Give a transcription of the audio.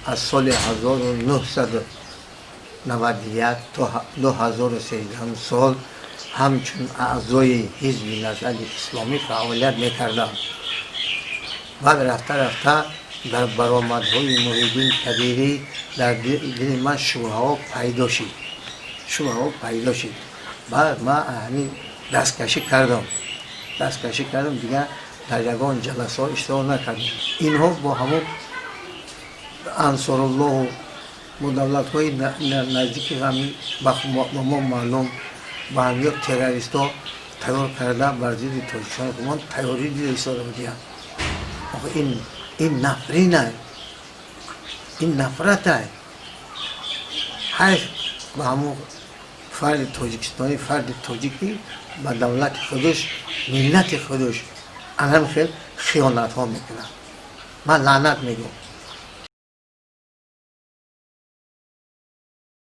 از سال 1991 تا 2013 سال همچون اعضای حزب نهضت اسلامی فعالیت میکردم. بعد رفته در برآمدهای محیدین کبیری در دل من شبهه پیدا شد. بعد من دستکشی کردم دیگه در یگان جلسه اشتراک نکردم. اینها با همون انصار الله و دولت های نزدیک همین با ما معلوم با هم یک تروریست ها تیار کرده بر ضد تاجیکستان که من تیاری دیده ایستاده بودیم. این نفرینه، این نفرته. حیف با همون فرد تاجیکستانی، فرد تاجیکی با دولت خودش، ملت خودش الان خیلی خیانت ها میکنه. من لعنت میگم.